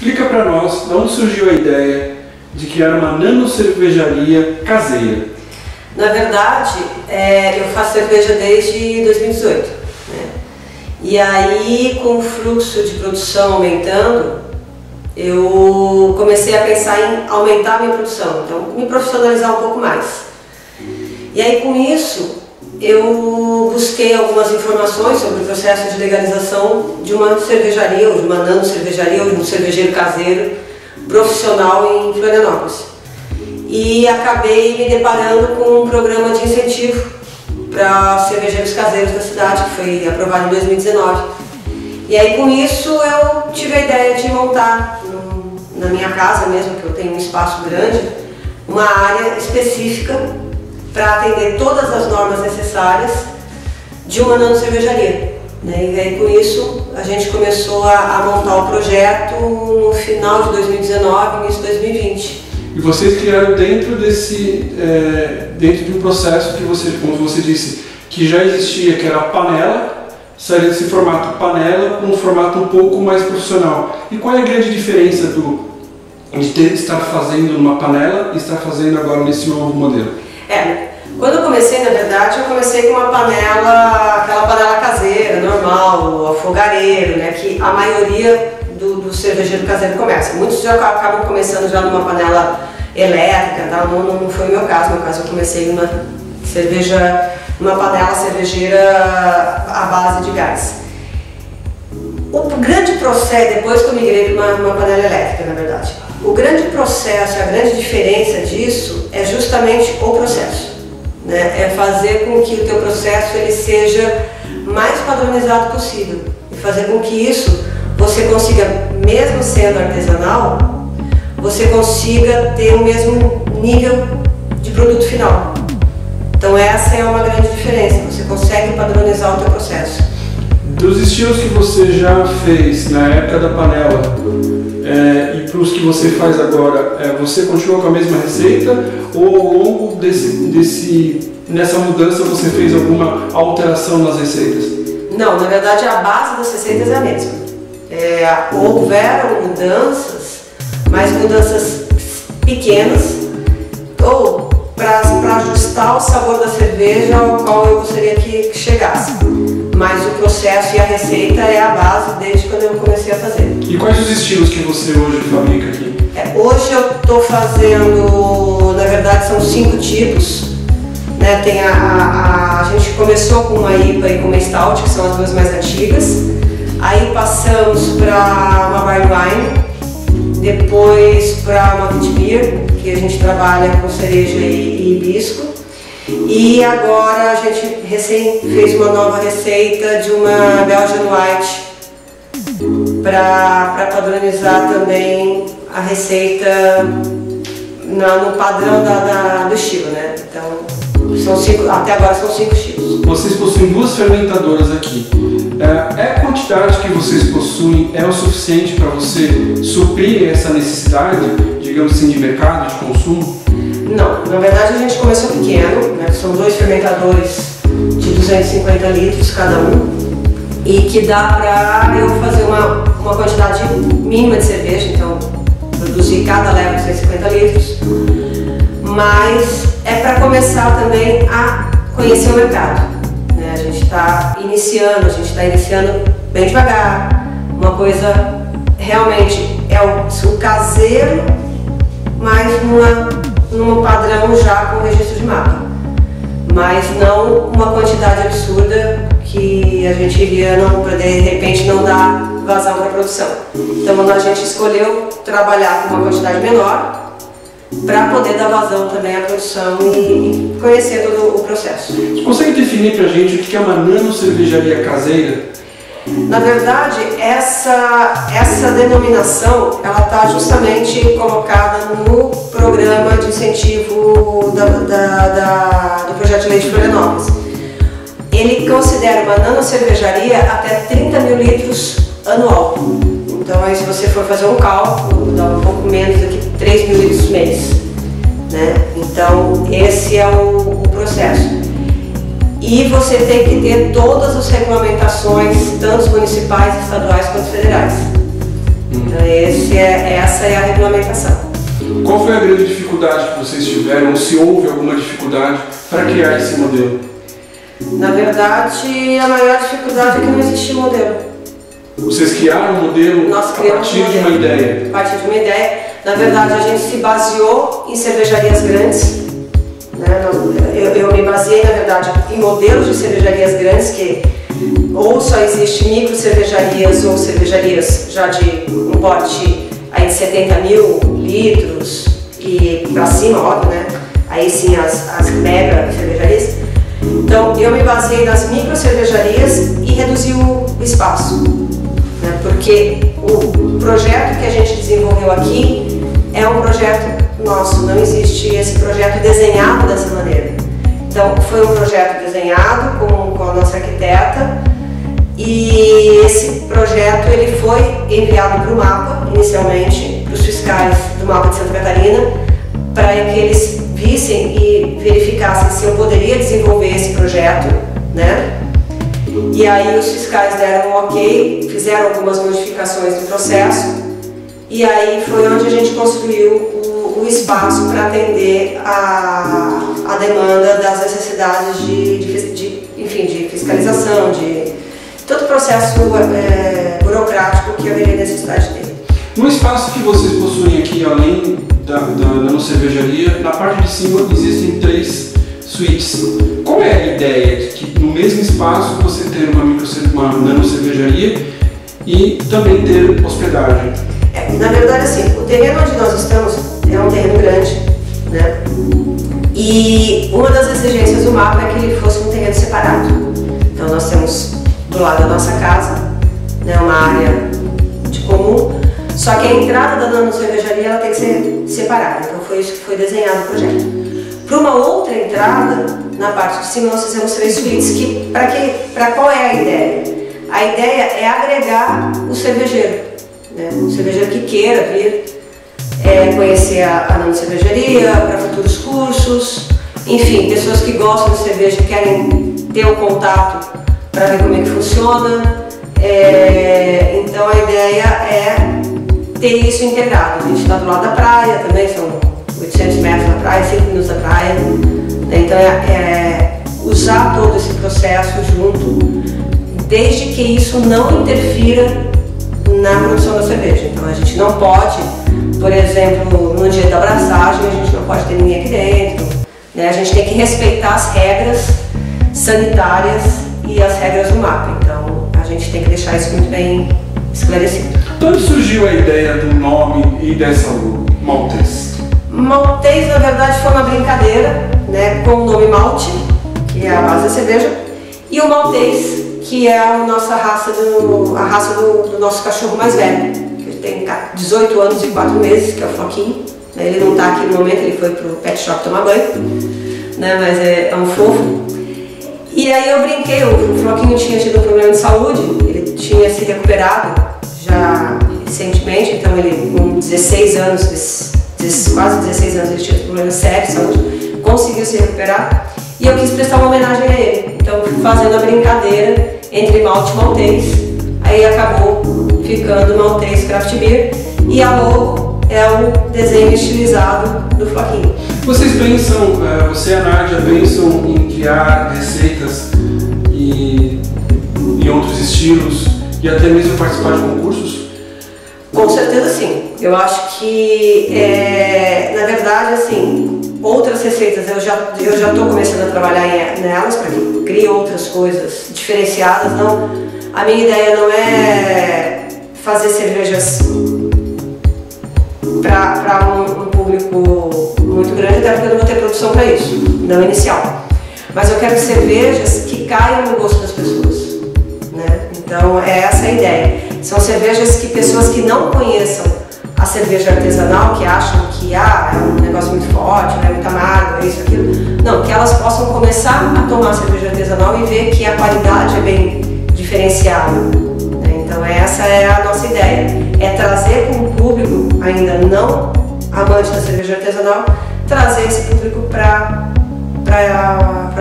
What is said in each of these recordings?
explica para nós de onde surgiu a ideia de criar uma nano-cervejaria caseira. Na verdade, eu faço cerveja desde 2018, né? E aí, com o fluxo de produção aumentando, eu comecei a pensar em aumentar a minha produção, então me profissionalizar um pouco mais. E aí, com isso, eu busquei algumas informações sobre o processo de legalização de uma cervejaria, ou de uma nano-cervejaria, ou de um cervejeiro caseiro profissional em Florianópolis. E acabei me deparando com um programa de incentivo para cervejeiros caseiros da cidade, que foi aprovado em 2019. E aí, com isso, eu tive a ideia de montar na minha casa mesmo, que eu tenho um espaço grande, uma área específica para atender todas as normas necessárias de uma nano-cervejaria, né? E aí, com isso, a gente começou a montar o projeto no final de 2019, início de 2020. E vocês criaram dentro dentro de um processo que você, como você disse, que já existia, que era a panela, saiu desse formato panela com um formato um pouco mais profissional. E qual é a grande diferença de estar fazendo numa panela e estar fazendo agora nesse novo modelo? Quando eu comecei, na verdade, eu comecei com uma panela, aquela panela caseira, normal, fogareiro, né, que a maioria do cervejeiro caseiro começa. Muitos já acabam começando já numa panela elétrica, tá? Não foi o meu caso. Eu comecei numa panela cervejeira à base de gás. O grande processo, depois que eu migrei para uma panela elétrica, na verdade, o grande processo, a grande diferença disso é justamente o processo, né? É fazer com que o teu processo ele seja mais padronizado possível e fazer com que isso você consiga, mesmo sendo artesanal, você consiga ter o mesmo nível de produto final. Então essa é uma grande diferença, você consegue padronizar o teu processo. Dos estilos que você já fez na época da panela e para os que você faz agora, você continua com a mesma receita ou ao longo nessa mudança você fez alguma alteração nas receitas? Não, na verdade a base das receitas é a mesma. Houveram mudanças, mas mudanças pequenas, ou para ajustar o sabor da cerveja ao qual eu gostaria que chegasse. Mas o processo e a receita é a base desde quando eu comecei a fazer. E quais os estilos que você hoje fabrica aqui? Hoje eu estou fazendo, na verdade são 5 tipos, né? Tem a gente começou com uma IPA e com uma Stout, que são as duas mais antigas. Aí passamos para uma Barley Wine, depois para uma Wheat Beer, que a gente trabalha com cereja e hibisco. E agora a gente recém fez uma nova receita de uma Belgian White para padronizar também a receita no padrão do estilo, né? Então até agora são 5 estilos. Vocês possuem 2 fermentadoras aqui. A quantidade que vocês possuem é o suficiente para você suprir essa necessidade, digamos assim, de mercado, de consumo? Não, na verdade a gente começou pequeno, né? São 2 fermentadores de 250 litros cada um e que dá para eu fazer uma quantidade mínima de cerveja, então produzir cada leva de 250 litros, mas é para começar também a conhecer o mercado, né? A gente está iniciando bem devagar, uma coisa realmente o caseiro, mas num padrão já com registro de marca, mas não uma quantidade absurda que a gente iria de repente não dar vazão para a produção. Então a gente escolheu trabalhar com uma quantidade menor para poder dar vazão também à produção e conhecer todo o processo. Você consegue definir para a gente o que é uma nano-cervejaria caseira? Na verdade, essa denominação ela está justamente colocada no programa de incentivo do projeto de lei de Florianópolis. Ele considera uma nano-cervejaria até 30 mil litros anual. Então, aí, se você for fazer um cálculo, dá um pouco menos do que 3 mil litros mês, né? Então, esse é o processo. E você tem que ter todas as regulamentações, tanto municipais, estaduais quanto federais. Então essa é a regulamentação. Qual foi a grande dificuldade que vocês tiveram, ou se houve alguma dificuldade para criar esse modelo? Na verdade, a maior dificuldade é que não existia modelo. Vocês criaram um modelo a partir de uma ideia? A partir de uma ideia. Na verdade, a gente se baseou em cervejarias grandes. Né? Eu me baseei, na verdade, em modelos de cervejarias grandes, que ou só existe micro cervejarias ou cervejarias já de um porte aí de 70 mil litros e para cima, óbvio, né? Aí sim as mega cervejarias. Então eu me baseei nas micro cervejarias e reduzi o espaço, né? Porque o projeto que a gente desenvolveu aqui é um projeto nosso, não existe esse projeto desenhado dessa maneira. Então foi um projeto desenhado com a nossa arquiteta. E esse projeto ele foi enviado para o MAPA, inicialmente, para os fiscais do MAPA de Santa Catarina, para que eles vissem e verificassem se eu poderia desenvolver esse projeto, né? E aí os fiscais deram um ok, fizeram algumas modificações no processo, e aí foi onde a gente construiu o espaço para atender a demanda das necessidades de fiscalização, de todo o processo burocrático que haveria necessidade de ter. No espaço que vocês possuem aqui, além da nano-cervejaria, na parte de cima existem 3 suítes. Qual é a ideia de que no mesmo espaço você ter uma nano-cervejaria e também ter hospedagem? Na verdade, assim, o terreno onde nós estamos é um terreno grande, né? E uma das exigências do MAPA é que ele fosse um terreno separado. Então nós temos do lado da nossa casa, né, uma área de comum, só que a entrada da nano-cervejaria ela tem que ser separada, então foi isso que foi desenhado o projeto. Para uma outra entrada, na parte de cima nós fizemos 3 suítes, para qual é a ideia? A ideia é agregar o cervejeiro, né, o cervejeiro que queira vir conhecer a nano-cervejaria, para futuros cursos, enfim, pessoas que gostam de cerveja e querem ter um contato para ver como é que funciona. Então a ideia é ter isso integrado. A gente está do lado da praia também, são 800 metros da praia, 5 minutos da praia. Então usar todo esse processo junto, desde que isso não interfira na produção da cerveja. Então a gente não pode, por exemplo, no dia da abraçagem, a gente não pode ter ninguém aqui dentro, né? A gente tem que respeitar as regras sanitárias e as regras do MAPA, então a gente tem que deixar isso muito bem esclarecido. De onde surgiu a ideia do nome e dessa Maltês? Maltês, na verdade, foi uma brincadeira, né, com o nome Malte, que é a base da cerveja, e o Maltês, que é a nossa raça do nosso cachorro mais velho, que tem 18 anos e 4 meses, que é o Floquinho. Ele não está aqui no momento, ele foi pro pet shop tomar banho, né, mas é um fofo. E aí eu brinquei, o Floquinho tinha tido um problema de saúde, ele tinha se recuperado já recentemente, então ele com 16 anos, quase 16 anos, ele tinha problemas sérios de saúde, conseguiu se recuperar e eu quis prestar uma homenagem a ele. Então fazendo a brincadeira entre malte e maltês, aí acabou ficando Maltês Craft Beer e a logo é o desenho estilizado do Floquinho. Vocês pensam, você e a Nádia pensam em criar receitas e outros estilos e até mesmo participar de concursos? Com certeza sim. Eu acho que, na verdade, assim, outras receitas eu já estou começando a trabalhar nelas para que crie outras coisas diferenciadas. Não, a minha ideia não é fazer cervejas para um público muito grande, até porque eu não vou ter produção para isso, não inicial. Mas eu quero cervejas que caiam no gosto das pessoas, né? Então é essa a ideia. São cervejas que pessoas que não conheçam a cerveja artesanal, que acham que é um negócio muito forte, é muito amargo, é isso, aquilo. Não, que elas possam começar a tomar cerveja artesanal e ver que a qualidade é bem diferenciada. Né? Então essa é a nossa ideia. É trazer para um público ainda não amante da cerveja artesanal, trazer esse público para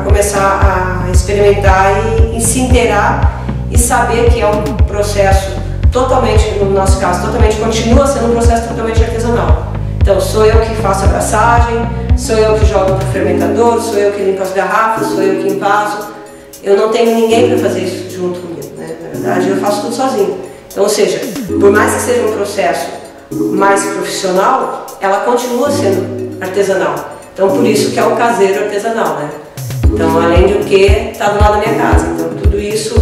começar a experimentar e se inteirar e saber que é um processo totalmente, no nosso caso, totalmente continua sendo um processo totalmente artesanal. Então, sou eu que faço a abraçagem, sou eu que jogo para o fermentador, sou eu que limpo as garrafas, sou eu que envaso. Eu não tenho ninguém para fazer isso junto comigo, né? Na verdade, eu faço tudo sozinho. Então, ou seja, por mais que seja um processo mais profissional, ela continua sendo artesanal. Então, por isso que é o caseiro artesanal, né? Então, além do que, está do lado da minha casa. Então, tudo isso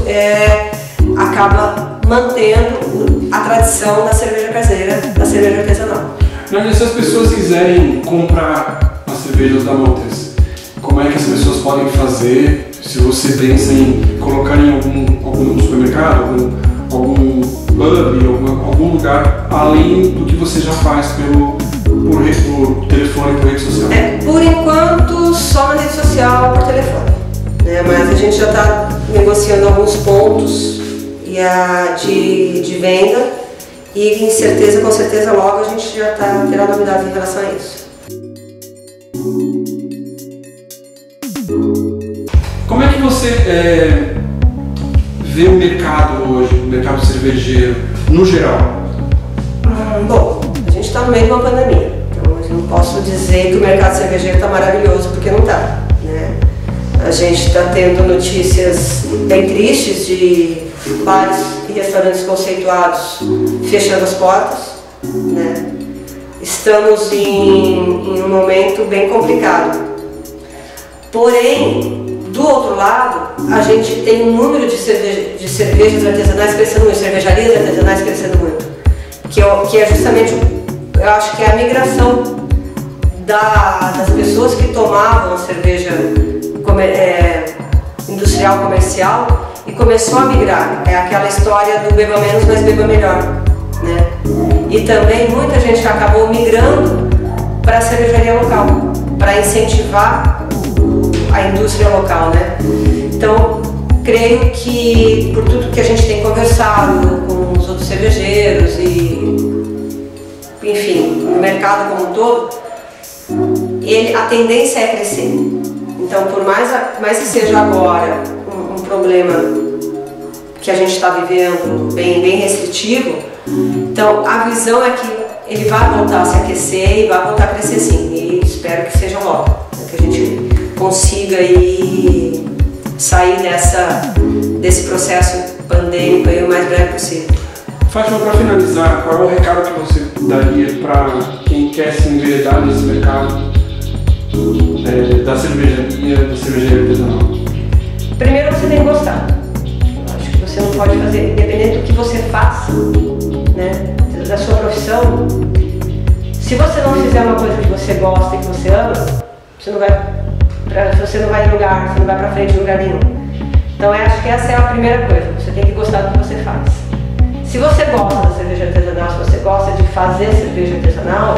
acaba mantendo a tradição da cerveja caseira, da cerveja artesanal. Nádia, se as pessoas quiserem comprar as cervejas da Maltês, como é que as pessoas podem fazer? Se você pensa em colocar em algum supermercado, algum pub, algum lugar, além do que você já faz por telefone, por rede social? Por enquanto, só na rede social, por telefone. Né? Mas a gente já está negociando alguns pontos de venda. E com certeza logo a gente já terá novidades em relação a isso. Como é que você vê o mercado hoje, o mercado cervejeiro, no geral? Bom, a gente está no meio de uma pandemia, então eu não posso dizer que o mercado cervejeiro está maravilhoso, porque não está, né? A gente está tendo notícias bem tristes de bares e restaurantes conceituados fechando as portas, né? Estamos em um momento bem complicado. Porém, do outro lado, a gente tem um número de cervejas artesanais crescendo muito, cervejarias artesanais crescendo muito, que é justamente, eu acho que é a migração das pessoas que tomavam a cerveja industrial comercial e começou a migrar. É aquela história do beba menos, mas beba melhor, né? E também muita gente acabou migrando para a cervejaria local, para incentivar a indústria local, né? Então, creio que por tudo que a gente tem conversado com os outros cervejeiros e, enfim, o mercado como um todo, a tendência é crescer. Então, por mais que seja agora um problema que a gente está vivendo bem restritivo, então a visão é que ele vai voltar a se aquecer e vai voltar a crescer sim, e espero que seja logo, né, que a gente consiga aí sair desse processo pandêmico aí o mais breve possível. Fátima, para finalizar, qual é o recado que você daria para quem quer se enveredar nesse mercado da cervejaria artesanal? Primeiro, você tem que gostar. Eu acho que você não pode fazer, independente do que você faça, né, da sua profissão, se você não fizer uma coisa que você gosta e que você ama, você não vai em lugar, você não vai para frente em lugar nenhum. Então, eu acho que essa é a primeira coisa, você tem que gostar do que você faz. Se você gosta da cerveja artesanal, se você gosta de fazer cerveja artesanal,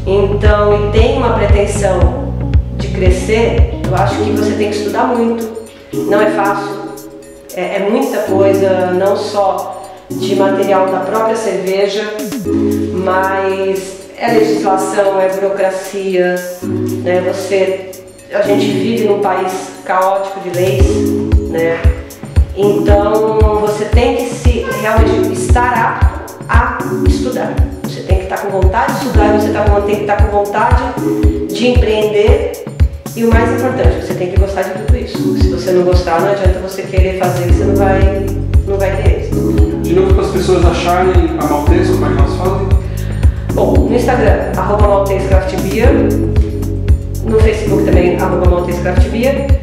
então, e tem uma pretensão de crescer, eu acho que você tem que estudar muito. Não é fácil, é muita coisa, não só de material da própria cerveja, mas é legislação, é burocracia, né? A gente vive num país caótico de leis, né? Então você tem que realmente estar apto a estudar. Você tem que estar com vontade de estudar, você tem que estar com vontade de empreender e o mais importante, você tem que gostar de tudo isso. Se você não gostar, não adianta você querer fazer que você não vai ter êxito. De novo, para as pessoas acharem a Maltês, como é que elas fazem? Bom, no Instagram, @maltescraftbeer, no Facebook também, @maltescraftbeer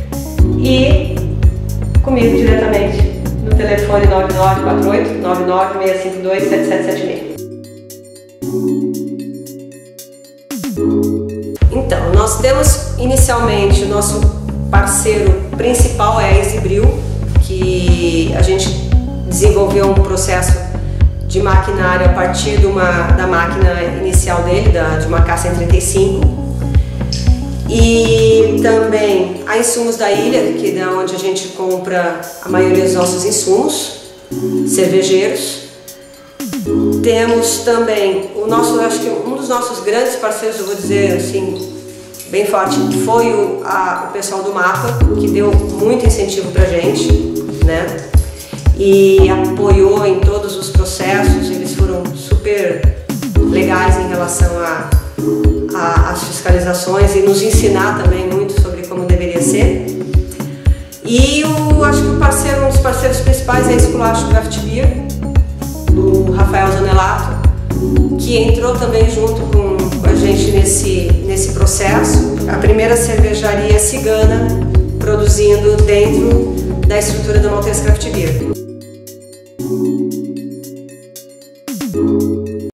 e comigo diretamente no telefone 9948 99652 7776. Então, nós temos inicialmente o nosso parceiro principal é a Exibril, que a gente desenvolveu um processo de maquinário a partir da máquina inicial dele, de uma K135. E também a Insumos da Ilha, que é onde a gente compra a maioria dos nossos insumos cervejeiros. Temos também acho que um dos nossos grandes parceiros, eu vou dizer assim, bem forte, foi o pessoal do Mapa, que deu muito incentivo pra gente, né? e apoiou em todos os processos. Eles foram super legais em relação às fiscalizações e nos ensinar também muito sobre como deveria ser. E acho que um dos parceiros principais é a Esculacho Craft Beer, do Rafael Zanelato, que entrou também junto com a gente nesse processo. A primeira cervejaria cigana produzindo dentro da estrutura da Maltese Craft Beer.